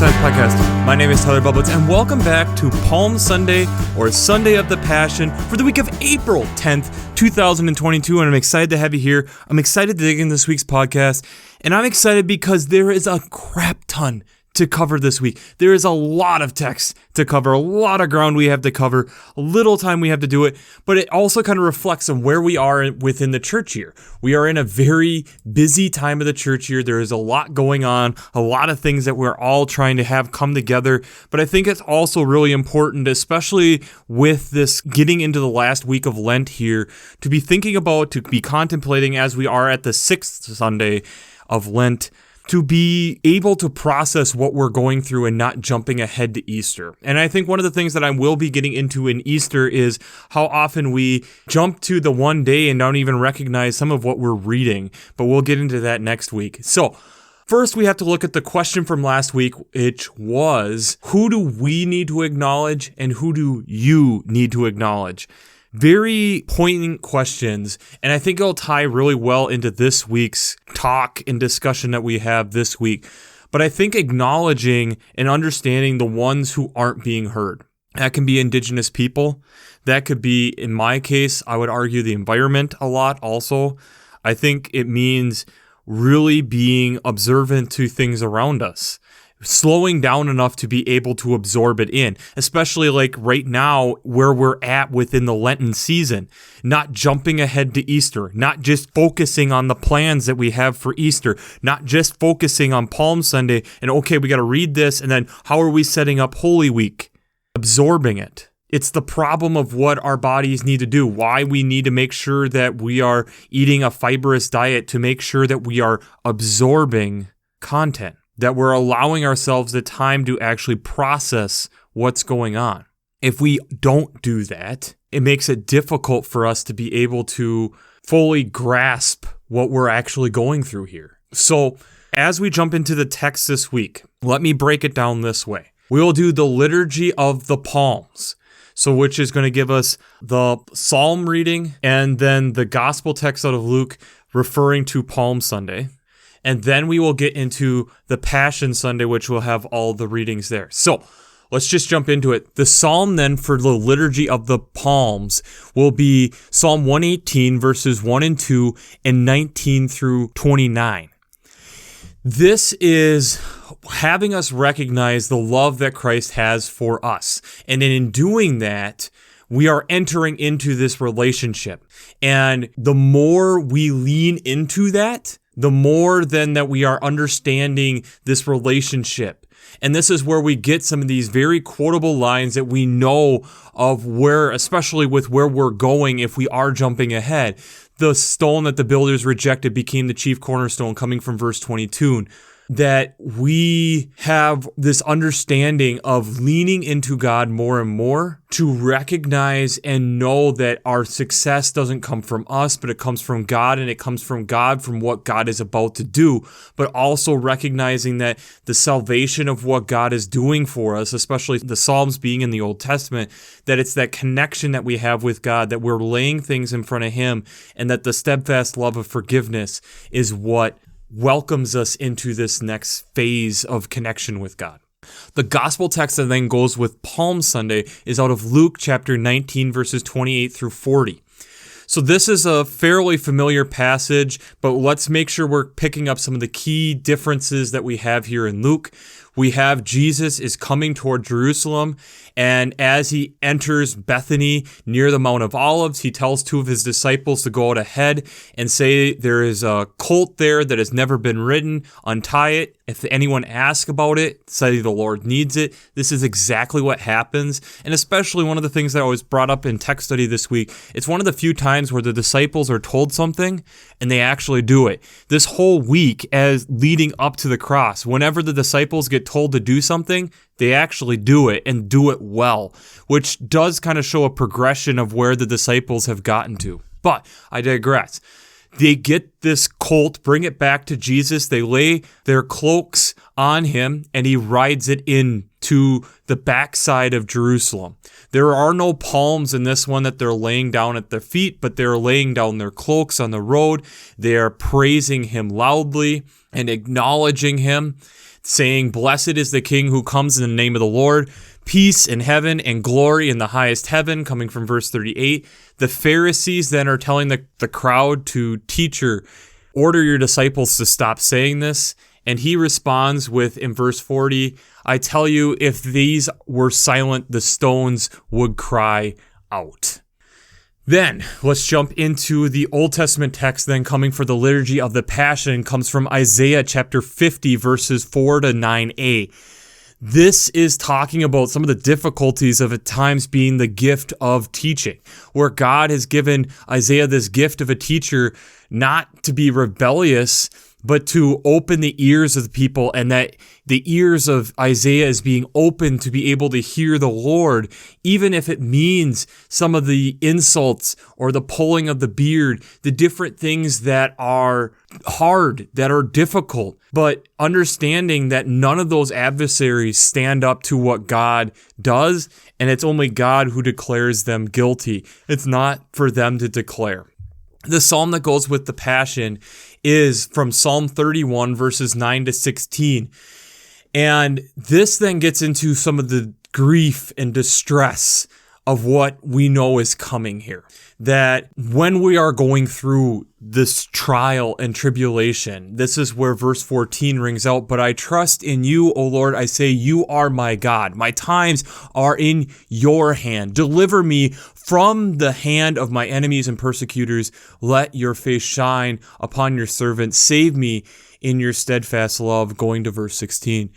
Science Podcast. My name is Tyler Bublitz, and welcome back to Palm Sunday, or Sunday of the Passion, for the week of April 10th, 2022, and I'm excited to have you here. I'm excited to dig into this week's podcast, and I'm excited because there is a crap ton to cover this week. There is a lot of text to cover, a lot of ground we have to cover, a little time we have to do it, but it also kind of reflects on where we are within the church year. We are in a very busy time of the church year. There is a lot going on, a lot of things that we're all trying to have come together, but I think it's also really important, especially with this getting into the last week of Lent here, to be thinking about, to be contemplating as we are at the 6th Sunday of Lent, to be able to process what we're going through and not jumping ahead to Easter. And I think one of the things that I will be getting into in Easter is how often we jump to the one day and don't even recognize some of what we're reading, but we'll get into that next week. So first, we have to look at the question from last week, which was, who do we need to acknowledge and who do you need to acknowledge? Very poignant questions, and I think it'll tie really well into this week's talk and discussion that we have this week. But I think acknowledging and understanding the ones who aren't being heard. That can be Indigenous people. That could be, in my case, I would argue the environment a lot also. I think it means really being observant to things around us. Slowing down enough to be able to absorb it in, especially like right now where we're at within the Lenten season, not jumping ahead to Easter, not just focusing on the plans that we have for Easter, not just focusing on Palm Sunday and okay, we got to read this and then how are we setting up Holy Week? Absorbing it. It's the problem of what our bodies need to do, why we need to make sure that we are eating a fibrous diet to make sure that we are absorbing content, that we're allowing ourselves the time to actually process what's going on. If we don't do that, it makes it difficult for us to be able to fully grasp what we're actually going through here. So as we jump into the text this week, let me break it down this way. We will do the Liturgy of the Palms, so which is going to give us the Psalm reading and then the Gospel text out of Luke referring to Palm Sunday. And then we will get into the Passion Sunday, which will have all the readings there. So let's just jump into it. The psalm then for the Liturgy of the Palms will be Psalm 118, verses 1 and 2, and 19 through 29. This is having us recognize the love that Christ has for us. And in doing that, we are entering into this relationship. And the more we lean into that, the more then that we are understanding this relationship. And this is where we get some of these very quotable lines that we know of where, especially with where we're going if we are jumping ahead. The stone that the builders rejected became the chief cornerstone, coming from verse 22. That we have this understanding of leaning into God more and more to recognize and know that our success doesn't come from us, but it comes from God, and it comes from God from what God is about to do, but also recognizing that the salvation of what God is doing for us, especially the Psalms being in the Old Testament, that it's that connection that we have with God, that we're laying things in front of Him, and that the steadfast love of forgiveness is what welcomes us into this next phase of connection with God. The gospel text that then goes with Palm Sunday is out of Luke chapter 19, verses 28 through 40. So this is a fairly familiar passage, but let's make sure we're picking up some of the key differences that we have here in Luke. We have Jesus is coming toward Jerusalem, and as he enters Bethany near the Mount of Olives, he tells two of his disciples to go out ahead and say there is a colt there that has never been ridden, untie it. If anyone asks about it, say the Lord needs it. This is exactly what happens, and especially one of the things that I was brought up in text study this week, it's one of the few times where the disciples are told something and they actually do it. This whole week as leading up to the cross, whenever the disciples get told to do something, they actually do it and do it well, which does kind of show a progression of where the disciples have gotten to. But I digress. They get this colt, bring it back to Jesus. They lay their cloaks on him, and he rides it into the backside of Jerusalem. There are no palms in this one that they're laying down at their feet, but they're laying down their cloaks on the road. They are praising him loudly and acknowledging him. saying, "Blessed is the King who comes in the name of the Lord, peace in heaven and glory in the highest heaven," coming from verse 38. The Pharisees then are telling the crowd to, "Teacher, order your disciples to stop saying this." And he responds with, in verse 40, "I tell you, if these were silent, the stones would cry out." Then let's jump into the Old Testament text then coming for the Liturgy of the Passion, comes from Isaiah chapter 50, verses 4 to 9a. This is talking about some of the difficulties of at times being the gift of teaching, where God has given Isaiah this gift of a teacher not to be rebellious, but to open the ears of the people, and that the ears of Isaiah is being opened to be able to hear the Lord, even if it means some of the insults or the pulling of the beard, the different things that are hard, that are difficult, but understanding that none of those adversaries stand up to what God does, and it's only God who declares them guilty. It's not for them to declare. The psalm that goes with the Passion is from Psalm 31, verses 9 to 16. And this then gets into some of the grief and distress of what we know is coming here. That when we are going through this trial and tribulation, this is where verse 14 rings out. "But I trust in you, O Lord. I say, you are my God. My times are in your hand. Deliver me from the hand of my enemies and persecutors. Let your face shine upon your servant. Save me in your steadfast love." Going to verse 16.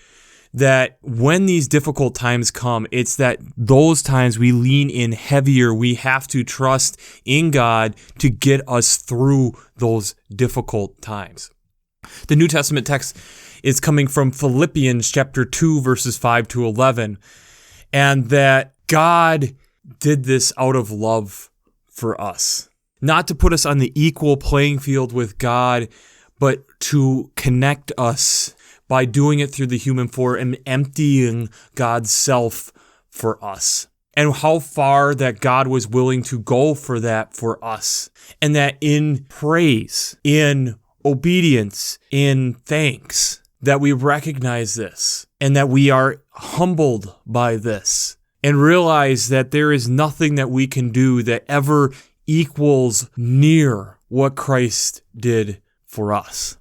That when these difficult times come, it's that those times we lean in heavier. We have to trust in God to get us through those difficult times. The New Testament text is coming from Philippians chapter 2, verses 5 to 11. And that God did this out of love for us. Not to put us on the equal playing field with God, but to connect us by doing it through the human form and emptying God's self for us. And how far that God was willing to go for that for us. And that in praise, in obedience, in thanks, that we recognize this and that we are humbled by this and realize that there is nothing that we can do that ever equals near what Christ did for us.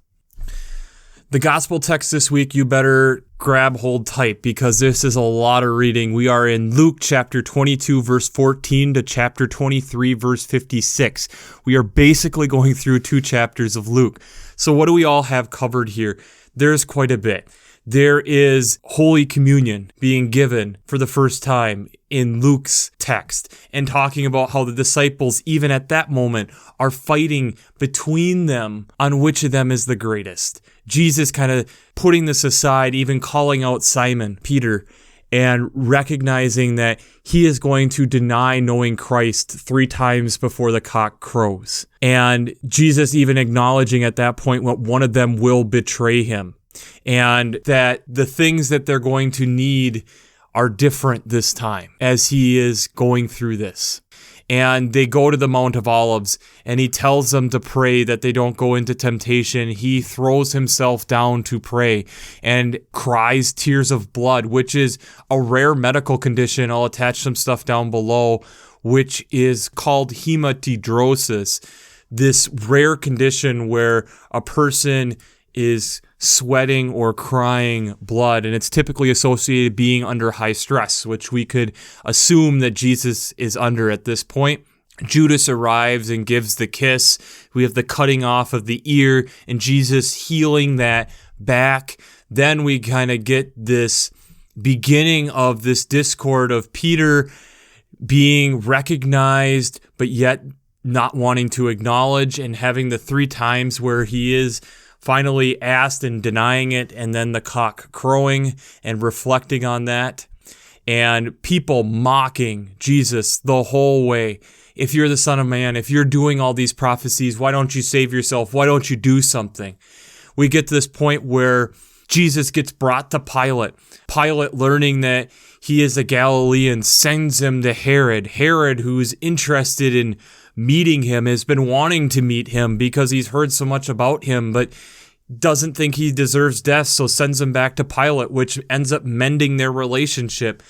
The gospel text this week, you better grab hold tight because this is a lot of reading. We are in Luke chapter 22, verse 14 to chapter 23, verse 56. We are basically going through 2 chapters of Luke. So what do we all have covered here? There's quite a bit. There is Holy Communion being given for the first time in Luke's text and talking about how the disciples, even at that moment, are fighting between them on which of them is the greatest. Jesus kind of putting this aside, even calling out Simon, Peter, and recognizing that he is going to deny knowing Christ 3 times before the cock crows. And Jesus even acknowledging at that point what one of them will betray him. And that the things that they're going to need are different this time as he is going through this. And they go to the Mount of Olives and he tells them to pray that they don't go into temptation. He throws himself down to pray and cries tears of blood, which is a rare medical condition. I'll attach some stuff down below, which is called hematidrosis. This rare condition where a person is sweating or crying blood, and it's typically associated being under high stress, which we could assume that Jesus is under at this point. Judas arrives and gives the kiss. We have the cutting off of the ear and Jesus healing that back. Then we kind of get this beginning of this discord of Peter being recognized, but yet not wanting to acknowledge, and having the 3 times where he is finally asked and denying it, and then the cock crowing and reflecting on that, and people mocking Jesus the whole way. If you're the Son of Man, if you're doing all these prophecies, why don't you save yourself? Why don't you do something? We get to this point where Jesus gets brought to Pilate. Pilate, learning that he is a Galilean, sends him to Herod. Herod, who's interested in meeting him, has been wanting to meet him because he's heard so much about him, but doesn't think he deserves death, so sends him back to Pilate, which ends up mending their relationship.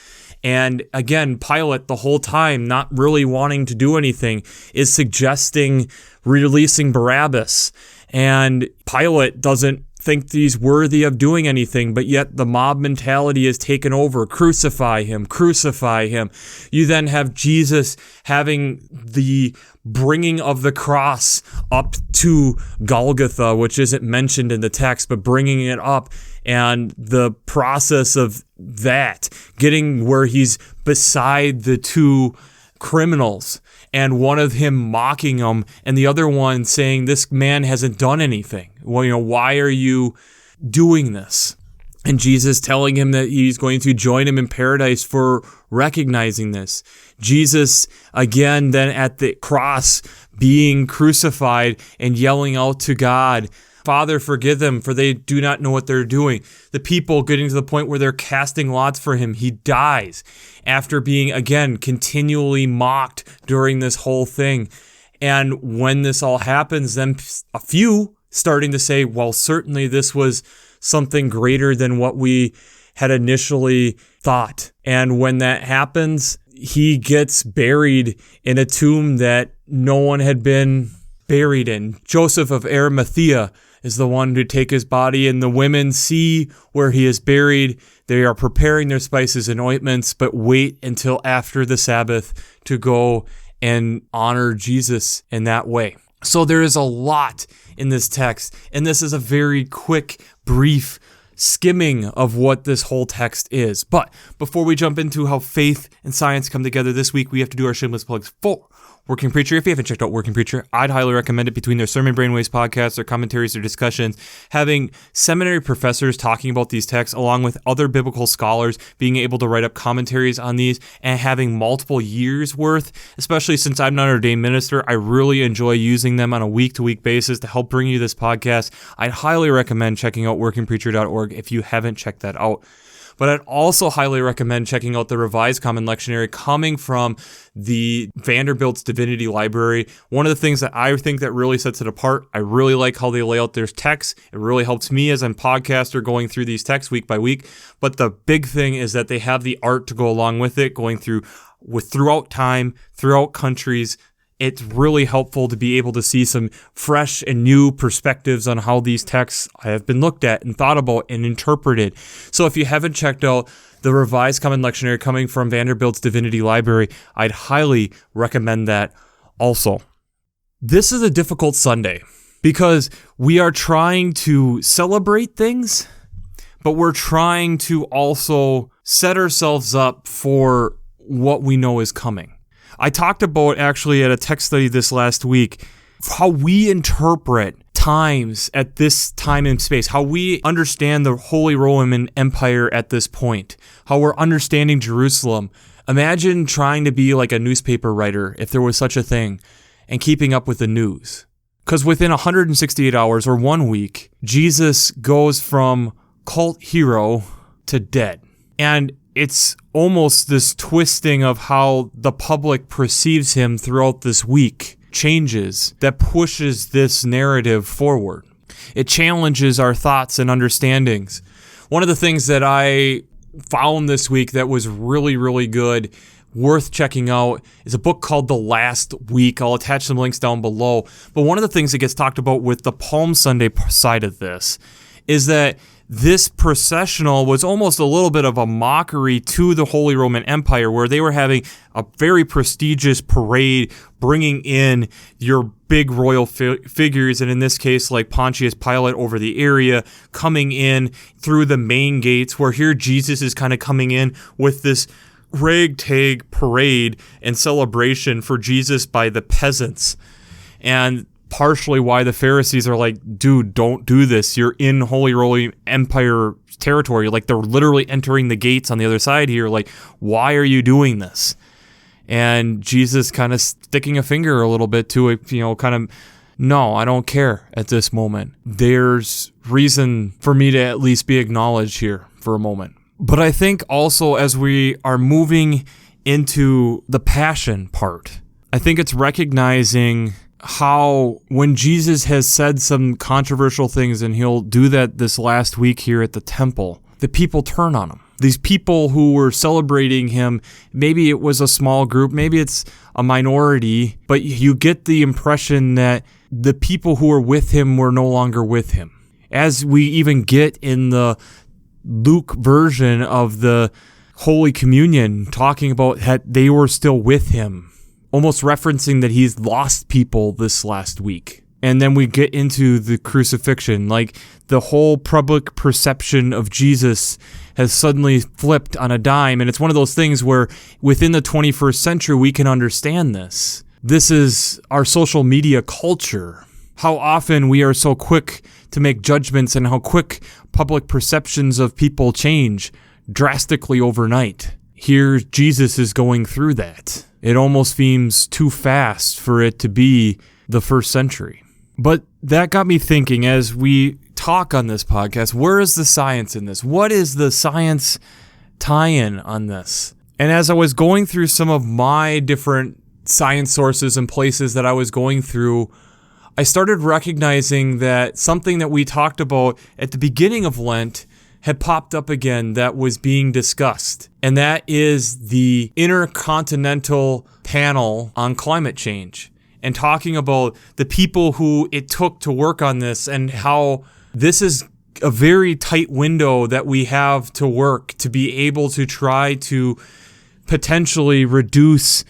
And again, Pilate, the whole time, not really wanting to do anything, is suggesting releasing Barabbas. And Pilate doesn't think he's worthy of doing anything, but yet the mob mentality is taken over. Crucify him, crucify him. You then have Jesus having the bringing of the cross up to Golgotha, which isn't mentioned in the text, but bringing it up, and the process of that, getting where he's beside the two criminals, and one of him mocking him, and the other one saying, this man hasn't done anything. Well, why are you doing this? And Jesus telling him that he's going to join him in paradise for recognizing this. Jesus, again, then at the cross, being crucified and yelling out to God, Father, forgive them, for they do not know what they're doing. The people getting to the point where they're casting lots for him. He dies after being, again, continually mocked during this whole thing. And when this all happens, then a few starting to say, well, certainly this was something greater than what we had initially thought. And when that happens, he gets buried in a tomb that no one had been buried in. Joseph of Arimathea is the one to take his body, and the women see where he is buried. They are preparing their spices and ointments, but wait until after the Sabbath to go and honor Jesus in that way. So there is a lot in this text, and this is a very quick, brief skimming of what this whole text is. But before we jump into how faith and science come together this week, we have to do our shameless plugs for Working Preacher. If you haven't checked out Working Preacher, I'd highly recommend it. Between their Sermon Brainwaves podcasts, their commentaries, their discussions, having seminary professors talking about these texts along with other biblical scholars being able to write up commentaries on these and having multiple years worth, especially since I'm not an ordained minister, I really enjoy using them on a week-to-week basis to help bring you this podcast. I'd highly recommend checking out workingpreacher.org if you haven't checked that out. But I'd also highly recommend checking out the Revised Common Lectionary coming from the Vanderbilt's Divinity Library. One of the things that I think that really sets it apart, I really like how they lay out their texts. It really helps me as a podcaster going through these texts week by week. But the big thing is that they have the art to go along with it, going throughout time, throughout countries. It's really helpful to be able to see some fresh and new perspectives on how these texts have been looked at and thought about and interpreted. So if you haven't checked out the Revised Common Lectionary coming from Vanderbilt's Divinity Library, I'd highly recommend that also. This is a difficult Sunday because we are trying to celebrate things, but we're trying to also set ourselves up for what we know is coming. I talked about actually at a text study this last week how we interpret times at this time and space, how we understand the Holy Roman Empire at this point, how we're understanding Jerusalem. Imagine trying to be like a newspaper writer, if there was such a thing, and keeping up with the news. Because within 168 hours or 1 week, Jesus goes from cult hero to dead. And it's almost this twisting of how the public perceives him throughout this week changes that pushes this narrative forward. It challenges our thoughts and understandings. One of the things that I found this week that was really, really good, worth checking out, is a book called The Last Week. I'll attach some links down below. But one of the things that gets talked about with the Palm Sunday side of this is that this processional was almost a little bit of a mockery to the Holy Roman Empire, where they were having a very prestigious parade, bringing in your big royal figures, and in this case, like Pontius Pilate over the area, coming in through the main gates, where here Jesus is kind of coming in with this ragtag parade and celebration for Jesus by the peasants. And partially why the Pharisees are like, dude, don't do this. You're in Holy Roman Empire territory. Like, they're literally entering the gates on the other side here. Like, why are you doing this? And Jesus kind of sticking a finger a little bit to it, kind of, no, I don't care at this moment. There's reason for me to at least be acknowledged here for a moment. But I think also as we are moving into the passion part, I think it's recognizing how when Jesus has said some controversial things, and he'll do that this last week here at the temple, the people turn on him. These people who were celebrating him, maybe it was a small group, maybe it's a minority, but you get the impression that the people who were with him were no longer with him. As we even get in the Luke version of the Holy Communion, talking about that they were still with him, almost referencing that he's lost people this last week. And then we get into the crucifixion, like the whole public perception of Jesus has suddenly flipped on a dime. And it's one of those things where within the 21st century, we can understand this. This is our social media culture. How often we are so quick to make judgments and how quick public perceptions of people change drastically overnight. Here, Jesus is going through that. It almost seems too fast for it to be the first century. But that got me thinking as we talk on this podcast, where is the science in this? What is the science tie-in on this? And as I was going through some of my different science sources and places that I was going through, I started recognizing that something that we talked about at the beginning of Lent had popped up again that was being discussed. And that is the Intercontinental Panel on Climate Change, and talking about the people who it took to work on this and how this is a very tight window that we have to work to be able to try to potentially reduce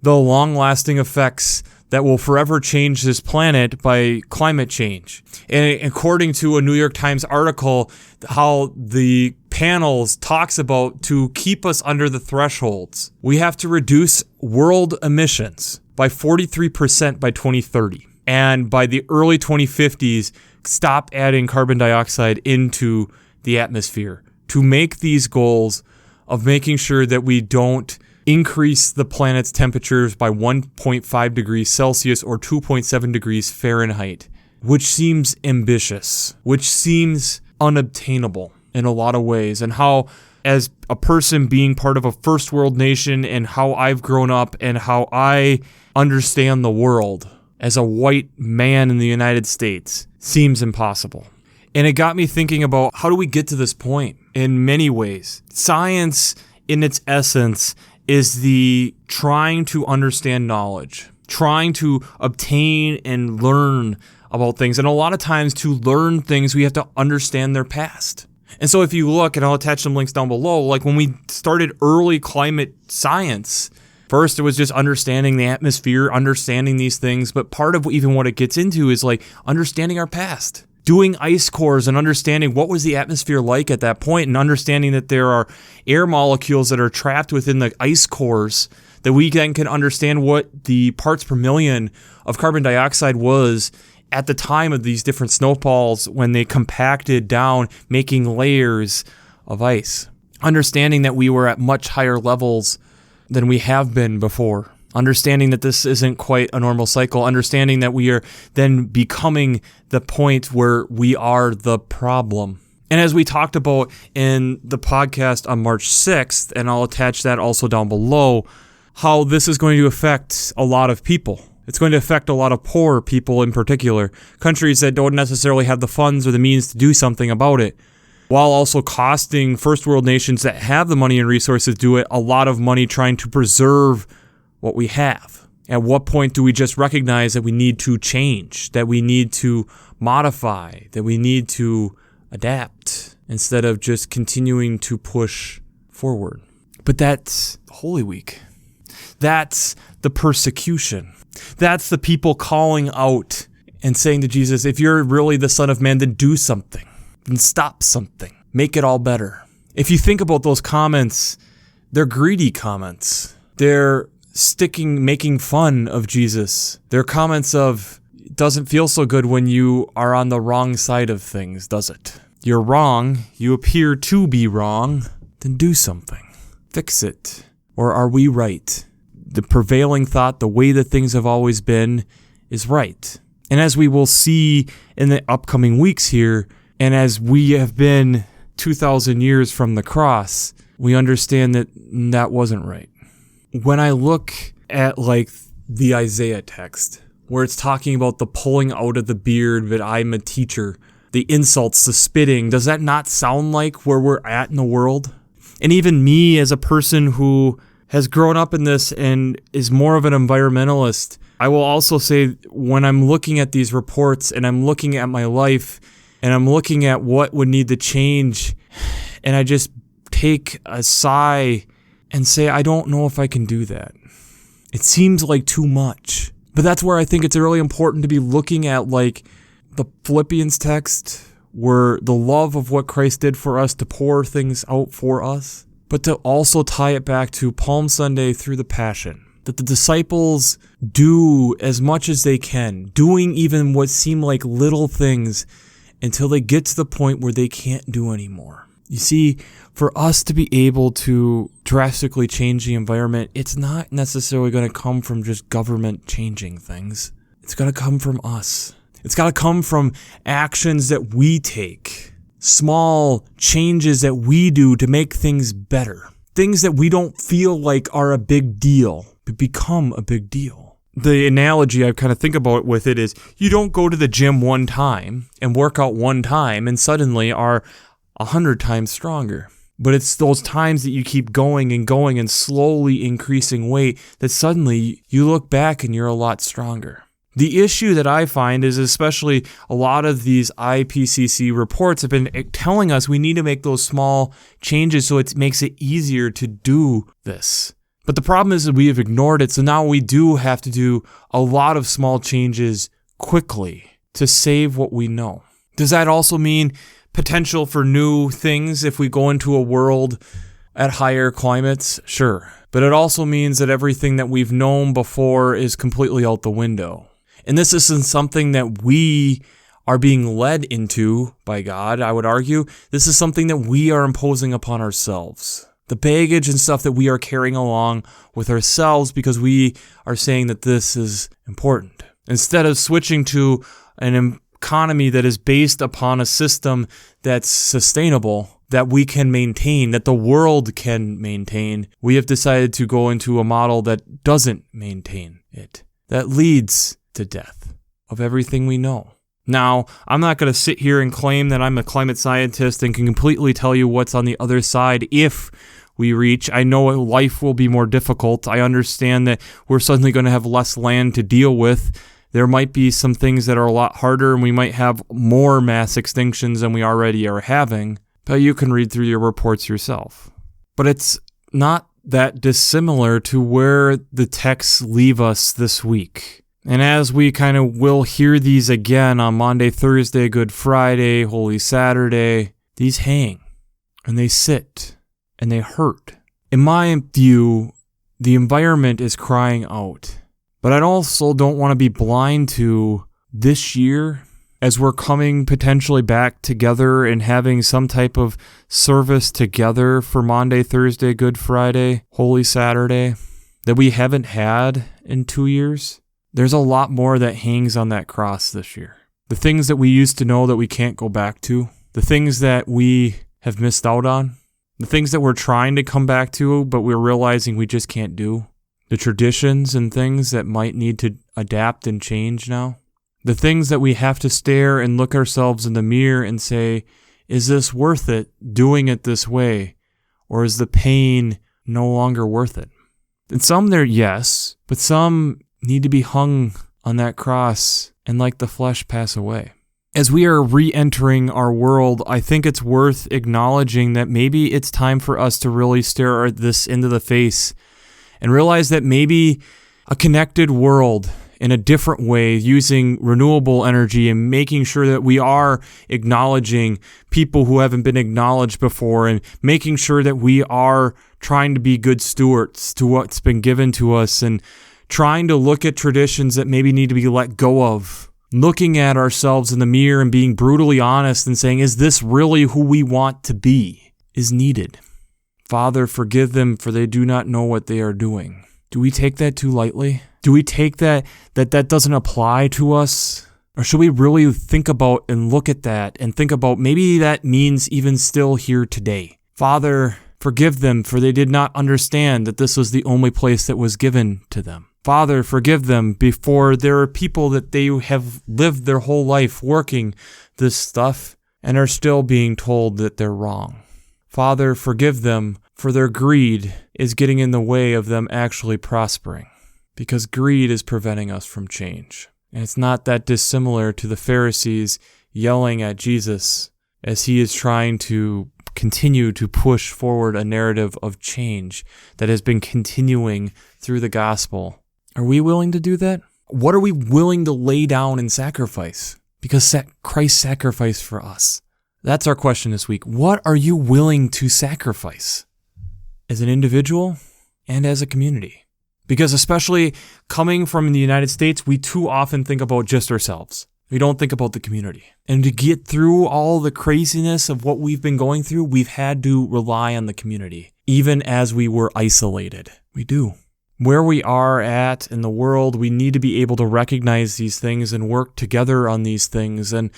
the long-lasting effects that will forever change this planet by climate change. And according to a New York Times article, how the panels talks about to keep us under the thresholds, we have to reduce world emissions by 43% by 2030. And by the early 2050s, stop adding carbon dioxide into the atmosphere to make these goals of making sure that we don't increase the planet's temperatures by 1.5 degrees Celsius or 2.7 degrees Fahrenheit, which seems ambitious, which seems unobtainable in a lot of ways. And how, as a person being part of a first world nation and how I've grown up and how I understand the world as a white man in the United States, seems impossible. And it got me thinking about how do we get to this point in many ways. Science, in its essence, is the trying to understand knowledge, trying to obtain and learn about things. And a lot of times to learn things, we have to understand their past. And so if you look, and I'll attach some links down below, like when we started early climate science, first it was just understanding the atmosphere, understanding these things. But part of even what it gets into is like understanding our past. Doing ice cores and understanding what was the atmosphere like at that point, and understanding that there are air molecules that are trapped within the ice cores, that we then can understand what the parts per million of carbon dioxide was at the time of these different snowfalls when they compacted down, making layers of ice. Understanding that we were at much higher levels than we have been before. Understanding that this isn't quite a normal cycle, understanding that we are then becoming the point where we are the problem. And as we talked about in the podcast on March 6th, and I'll attach that also down below, how this is going to affect a lot of people. It's going to affect a lot of poor people in particular, countries that don't necessarily have the funds or the means to do something about it, while also costing first world nations that have the money and resources to do it a lot of money trying to preserve what we have. At what point do we just recognize that we need to change, that we need to modify, that we need to adapt instead of just continuing to push forward? But that's Holy Week. That's the persecution. That's the people calling out and saying to Jesus, if you're really the Son of Man, then do something. Then stop something. Make it all better. If you think about those comments, they're greedy comments. They're making fun of Jesus. They're comments of, it doesn't feel so good when you are on the wrong side of things, does it? You're wrong. You appear to be wrong. Then do something. Fix it. Or are we right? The prevailing thought, the way that things have always been, is right. And as we will see in the upcoming weeks here, and as we have been 2,000 years from the cross, we understand that that wasn't right. When I look at like the Isaiah text, where it's talking about the pulling out of the beard that I'm a teacher, the insults, the spitting. Does that not sound like where we're at in the world? And even me as a person who has grown up in this and is more of an environmentalist, I will also say when I'm looking at these reports and I'm looking at my life and I'm looking at what would need to change, and I just take a sigh and say, I don't know if I can do that. It seems like too much. But that's where I think it's really important to be looking at like the Philippians text, where the love of what Christ did for us to pour things out for us, but to also tie it back to Palm Sunday through the Passion, that the disciples do as much as they can, doing even what seem like little things until they get to the point where they can't do anymore. You see, for us to be able to drastically change the environment, it's not necessarily going to come from just government changing things. It's going to come from us. It's got to come from actions that we take, small changes that we do to make things better, things that we don't feel like are a big deal, but become a big deal. The analogy I kind of think about with it is you don't go to the gym one time and work out one time and suddenly are 100 times stronger. But it's those times that you keep going and slowly increasing weight that suddenly you look back and you're a lot stronger. The issue that I find is especially a lot of these IPCC reports have been telling us we need to make those small changes so it makes it easier to do this. But the problem is that we have ignored it, so now we do have to do a lot of small changes quickly to save what we know. Does that also mean potential for new things if we go into a world at higher climates? Sure. But it also means that everything that we've known before is completely out the window. And this isn't something that we are being led into by God, I would argue. This is something that we are imposing upon ourselves. The baggage and stuff that we are carrying along with ourselves because we are saying that this is important. Instead of switching to an economy that is based upon a system that's sustainable, that we can maintain, that the world can maintain, we have decided to go into a model that doesn't maintain it, that leads to death of everything we know. Now, I'm not going to sit here and claim that I'm a climate scientist and can completely tell you what's on the other side if we reach. I know life will be more difficult. I understand that we're suddenly going to have less land to deal with. There might be some things that are a lot harder, and we might have more mass extinctions than we already are having. But you can read through your reports yourself. But it's not that dissimilar to where the texts leave us this week. And as we kind of will hear these again on Monday, Thursday, Good Friday, Holy Saturday, these hang and they sit and they hurt. In my view, the environment is crying out. But I also don't want to be blind to this year as we're coming potentially back together and having some type of service together for Monday, Thursday, Good Friday, Holy Saturday that we haven't had in 2 years. There's a lot more that hangs on that cross this year. The things that we used to know that we can't go back to, the things that we have missed out on, the things that we're trying to come back to but we're realizing we just can't do, the traditions and things that might need to adapt and change now, the things that we have to stare and look ourselves in the mirror and say, is this worth it doing it this way, or is the pain no longer worth it? And some there, yes, but some need to be hung on that cross and like the flesh pass away. As we are re-entering our world, I think it's worth acknowledging that maybe it's time for us to really stare this into the face and realize that maybe a connected world in a different way, using renewable energy and making sure that we are acknowledging people who haven't been acknowledged before and making sure that we are trying to be good stewards to what's been given to us and trying to look at traditions that maybe need to be let go of, looking at ourselves in the mirror and being brutally honest and saying, is this really who we want to be, is needed. Father, forgive them, for they do not know what they are doing. Do we take that too lightly? Do we take that doesn't apply to us? Or should we really think about and look at that and think about maybe that means even still here today? Father, forgive them, for they did not understand that this was the only place that was given to them. Father, forgive them, before there are people that they have lived their whole life working this stuff and are still being told that they're wrong. Father, forgive them, for their greed is getting in the way of them actually prospering, because greed is preventing us from change. And it's not that dissimilar to the Pharisees yelling at Jesus as he is trying to continue to push forward a narrative of change that has been continuing through the gospel. Are we willing to do that? What are we willing to lay down and sacrifice? Because Christ sacrificed for us. That's our question this week. What are you willing to sacrifice as an individual and as a community? Because especially coming from the United States, we too often think about just ourselves. We don't think about the community. And to get through all the craziness of what we've been going through, we've had to rely on the community, even as we were isolated. We do. Where we are at in the world, we need to be able to recognize these things and work together on these things. And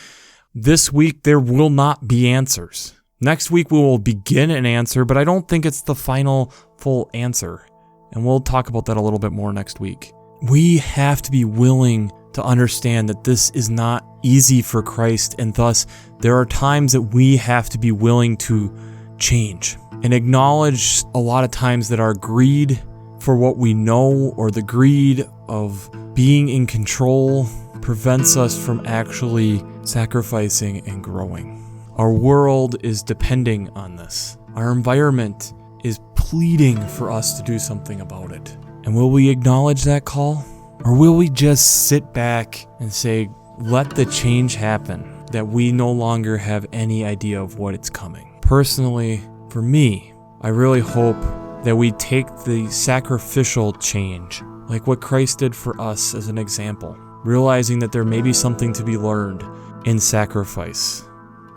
this week, there will not be answers. Next week, we will begin an answer, but I don't think it's the final full answer. And we'll talk about that a little bit more next week. We have to be willing to understand that this is not easy for Christ, and thus there are times that we have to be willing to change and acknowledge a lot of times that our greed for what we know or the greed of being in control prevents us from actually sacrificing and growing. Our world is depending on this. Our environment is pleading for us to do something about it. And will we acknowledge that call? Or will we just sit back and say, let the change happen, that we no longer have any idea of what it's coming? Personally, for me, I really hope that we take the sacrificial change, like what Christ did for us as an example, realizing that there may be something to be learned in sacrifice,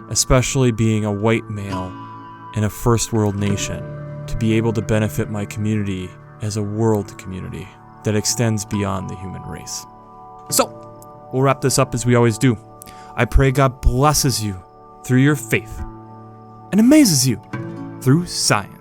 especially being a white male in a first world nation, to be able to benefit my community as a world community that extends beyond the human race. So, we'll wrap this up as we always do. I pray God blesses you through your faith and amazes you through science.